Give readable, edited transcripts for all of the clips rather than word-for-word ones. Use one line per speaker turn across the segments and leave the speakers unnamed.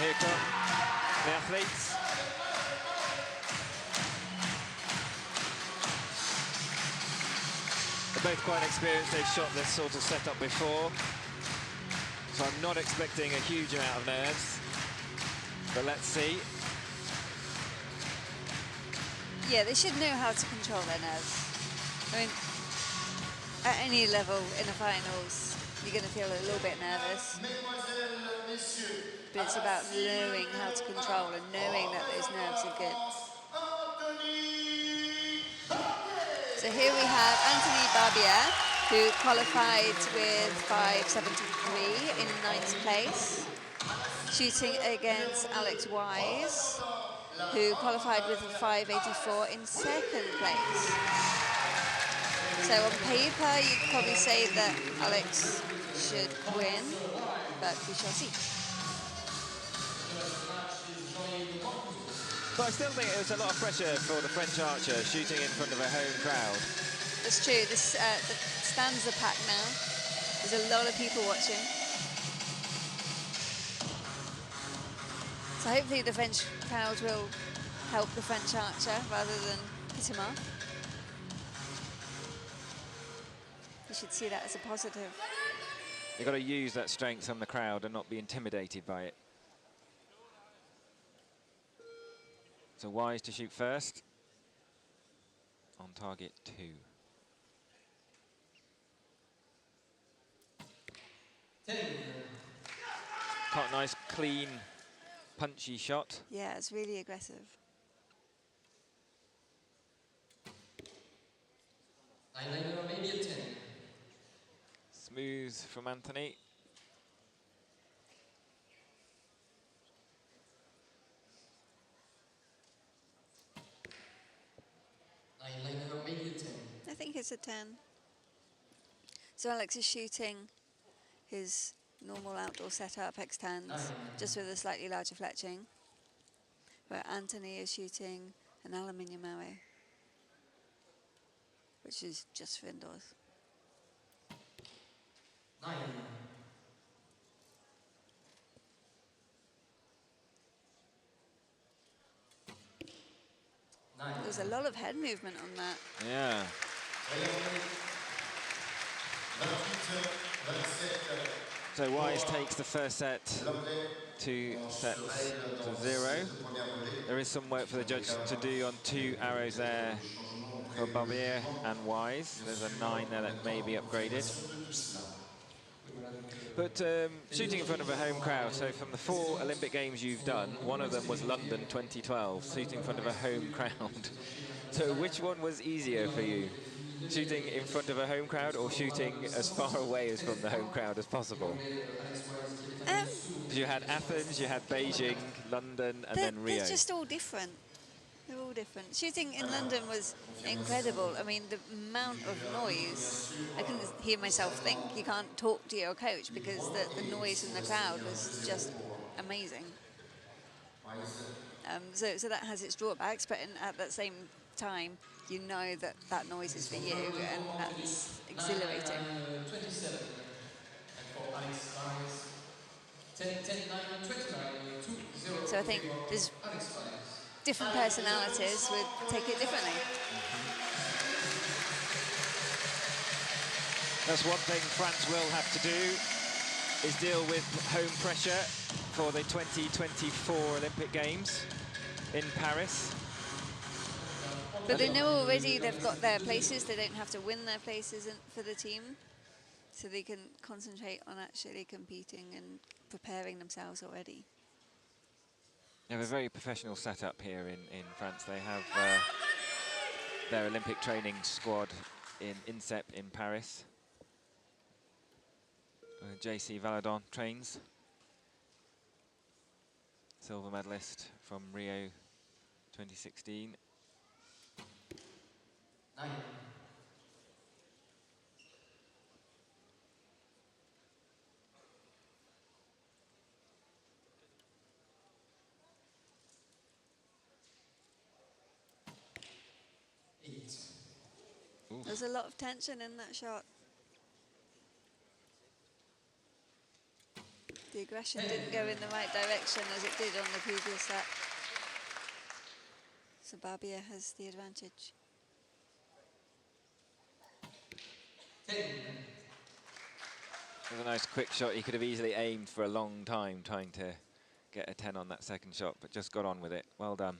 Here come the athletes. They're both quite experienced. They've shot this sort of setup before. So I'm not expecting a huge amount of nerves. But let's see.
Yeah, they should know how to control their nerves. I mean, at any level in the finals, you're going to feel a little bit nervous. But it's about knowing how to control and knowing that those nerves are good. So here we have Anthony Barbier, who qualified with 5.73 in ninth place, shooting against Alex Wise, who qualified with a 5.84 in second place. So on paper, you'd probably say that Alex should win, but we shall see.
But I still think it was a lot of pressure for the French archer shooting in front of a home crowd.
That's true. The stands are packed now. There's a lot of people watching. So hopefully the French crowd will help the French archer rather than piss him off. You should see that as a positive.
You've got to use that strength on the crowd and not be intimidated by it. So Wise to shoot first. On target 2. Quite a nice, clean, punchy shot.
Yeah, it's really aggressive.
Maybe a 10.
Smooth from Anthony.
Maybe a 10.
I think it's a 10. So Alex is shooting his normal outdoor setup, extends, just with a slightly larger fletching, where Anthony is shooting an aluminium arrow, which is just for indoors.
9.
There's a lot of head movement on that.
Yeah. So Wise takes the first set 2 sets to 0. There is some work for the judge to do on 2 arrows there for Barbier and Wise. There's a 9 there that may be upgraded. But shooting in front of a home crowd, so from the 4 Olympic Games you've done, one of them was London 2012, shooting in front of a home crowd. So which one was easier for you? Shooting in front of a home crowd or shooting as far away as from the home crowd as possible? You had Athens, you had Beijing, London, and then Rio.
They're just all different. They're all different. Shooting in London was incredible. I mean, the amount of noise, I couldn't hear myself think. You can't talk to your coach because the noise in the crowd was just amazing. So that has its drawbacks, but at that same time, you know that that noise is for you, and that's exhilarating.
27. And for Alex Wise, 10, 9, 29, 2, 0.
So I think there's different personalities would take it differently.
That's one thing France will have to do, is deal with home pressure for the 2024 Olympic Games in Paris.
But they know already they've got their places. They don't have to win their places for the team. So they can concentrate on actually competing and preparing themselves already.
They have a very professional setup here in France. They have their Olympic training squad in INSEP in Paris. JC Valadon trains. Silver medalist from Rio 2016.
9.
There's a lot of tension in that shot. The aggression didn't go in the right direction as it did on the previous set. So Barbier has the advantage.
10.
It was a nice quick shot. He could have easily aimed for a long time trying to get a 10 on that second shot, but just got on with it. Well done.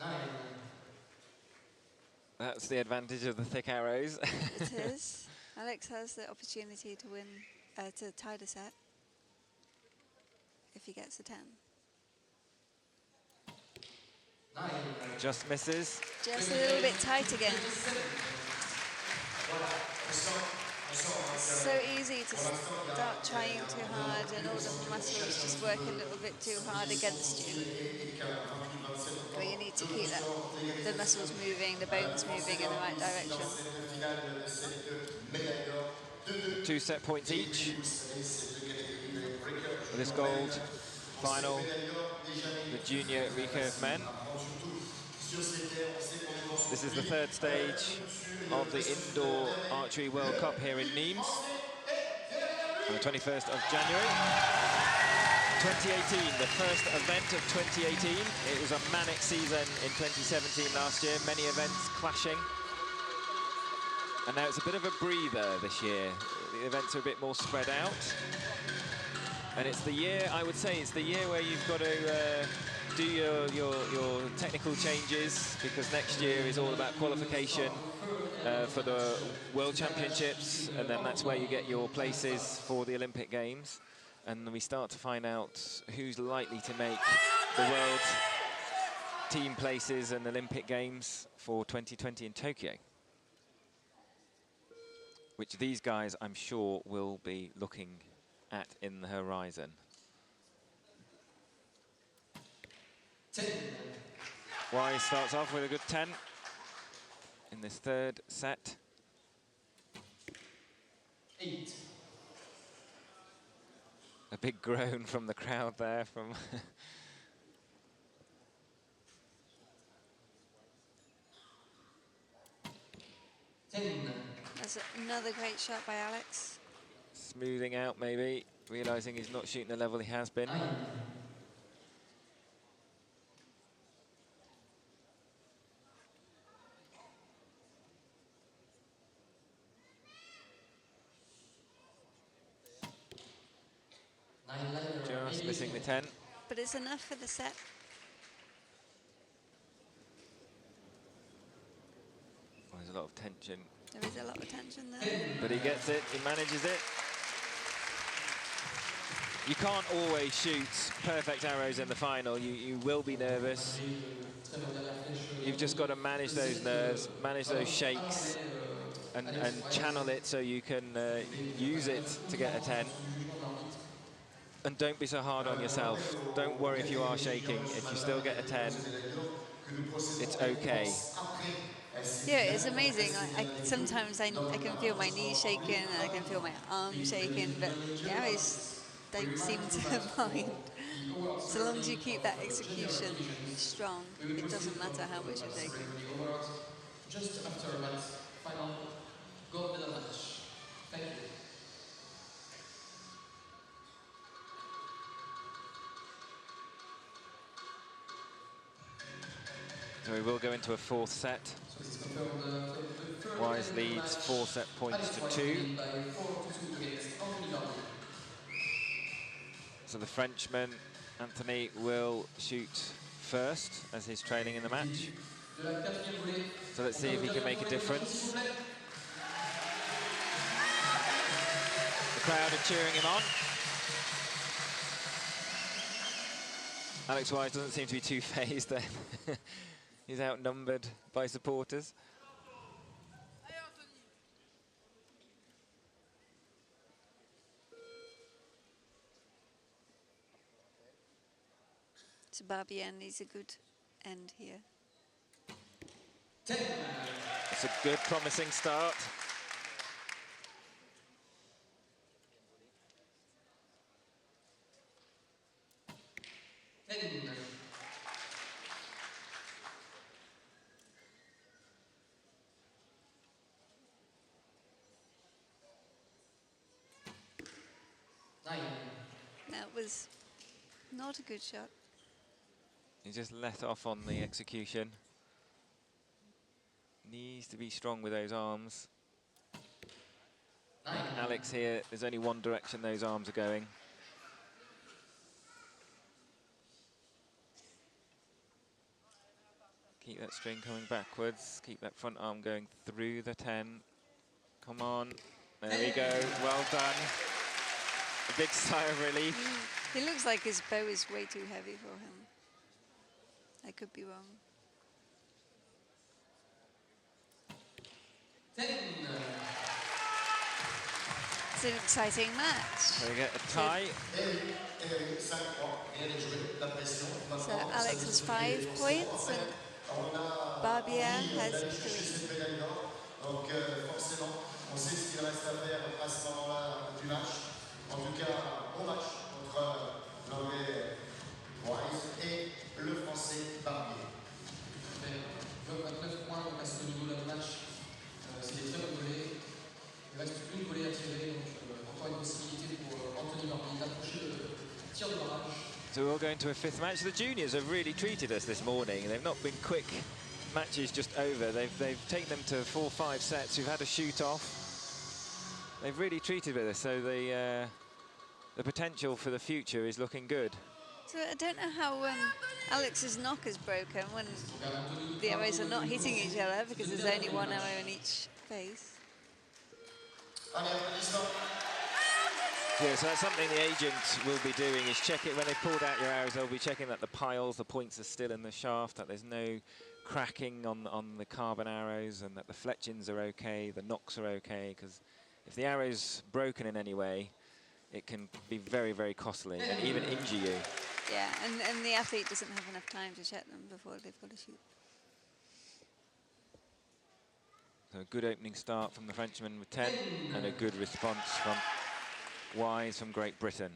9.
That's the advantage of the thick arrows.
It is. Alex has the opportunity to win, to tie the set if he gets a 10.
9.
Just misses.
Just a little bit tight again. So easy to start trying too hard and all the muscles just work a little bit too hard against you. But you need to keep the muscles moving, the bones moving in the right direction.
2 set points each. For this gold final, the junior recurve men. This is the 3rd stage of the Indoor Archery World Cup here in Nimes on the 21st of January. 2018, the first event of 2018. It was a manic season in 2017 last year, many events clashing. And now it's a bit of a breather this year. The events are a bit more spread out. And it's the year, I would say, it's the year where you've got to do your technical changes, because next year is all about qualification for the World Championships, and then that's where you get your places for the Olympic Games. And we start to find out who's likely to make the world team places and Olympic Games for 2020 in Tokyo, which these guys, I'm sure, will be looking at in the horizon.
10.
Wise starts off with a good 10 in this 3rd set.
8.
A big groan from the crowd there. From
10.
That's another great shot by Alex.
Smoothing out, maybe, realizing he's not shooting the level he has been.
9.
Just missing the 10.
But it's enough for the set.
Oh, there's a lot of tension.
There is a lot of tension there.
But he gets it, he manages it. You can't always shoot perfect arrows in the final. You will be nervous. You've just got to manage those nerves, manage those shakes, and channel it so you can use it to get a 10. And don't be so hard on yourself. Don't worry if you are shaking. If you still get a 10, it's okay.
Yeah, it's amazing. Sometimes I can feel my knees shaking and I can feel my arms shaking, but the arrows don't seem to mind. So long as you keep that execution strong, it doesn't matter how much you're shaking.
Just after that final gold medal match. Thank you.
So we will go into a 4th set. Wise leads 4 set points to 2. So the Frenchman, Anthony, will shoot first as he's trailing in the match. So let's see if he can make a difference. The crowd are cheering him on. Alex Wise doesn't seem to be too fazed then. He's outnumbered by supporters.
So Barbier needs a good end here.
10.
It's a good, promising start.
was not a good shot.
He just let off on the execution. Needs to be strong with those arms. I think Alex here, there's only one direction those arms are going. Keep that string coming backwards. Keep that front arm going through the 10. Come on. There we go. Well done. A big sigh of relief.
He looks like his bow is way too heavy for him. I could be wrong.
10.
It's an exciting match.
So we get a tie.
So Alex has 5 points and Barbier has 3.
Donc forcément, on sait ce qu'il reste à faire à ce moment-là du match. En tout cas, bon match entre l'anglais Wise et le français Barbier.
29 points, donc à ce niveau-là de match, c'est des tirs de volée. Il reste plus une volée à tirer, donc encore une possibilité pour Anthony Barbier d'approcher le tir de barrage.
So we're all going to a 5th match. The juniors have really treated us this morning. They've not been quick matches just over. They've taken them to 4-5 sets. We've had a shoot off. They've really treated with us, so the potential for the future is looking good.
So I don't know how Alex's knock is broken when the arrows are not hitting each other because there's only one arrow in each face.
Yeah, so that's something the agent will be doing, is check it when they've pulled out your arrows. They'll be checking that the piles, the points are still in the shaft, that there's no cracking on the carbon arrows, and that the fletchings are okay, the knocks are okay, because if the arrow's broken in any way, it can be very, very costly and even injure you.
Yeah, and the athlete doesn't have enough time to check them before they've got to shoot.
So a good opening start from the Frenchman with 10, and a good response from Wise from Great Britain.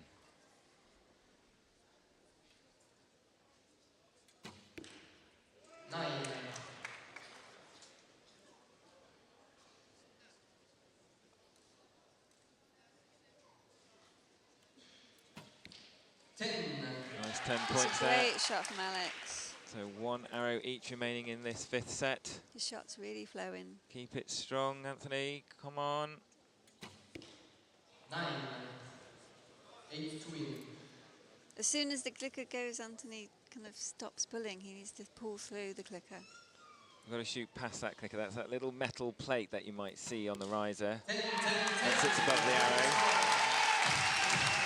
9. 10.
Nice 10
It's
points
a
there.
great shot from Alex.
So 1 arrow each remaining in this 5th set.
His shot's really flowing.
Keep it strong, Anthony. Come on.
9. 8 to win.
As soon as the clicker goes, Anthony kind of stops pulling. He needs to pull through the clicker.
We've got to shoot past that clicker. That's that little metal plate that you might see on the riser that sits above the arrow.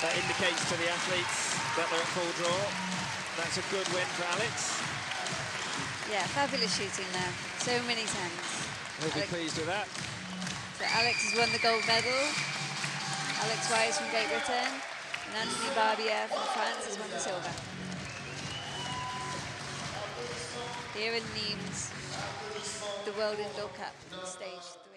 That indicates to the athletes that they're at full draw. That's a good win for Alex.
Yeah, fabulous shooting now. So many tens.
He'll be pleased with that.
So Alex has won the gold medal. Alex Wise from Great Britain. And Anthony Barbier from France has won the silver. Here in Nimes, the World Indoor Cup, stage 3.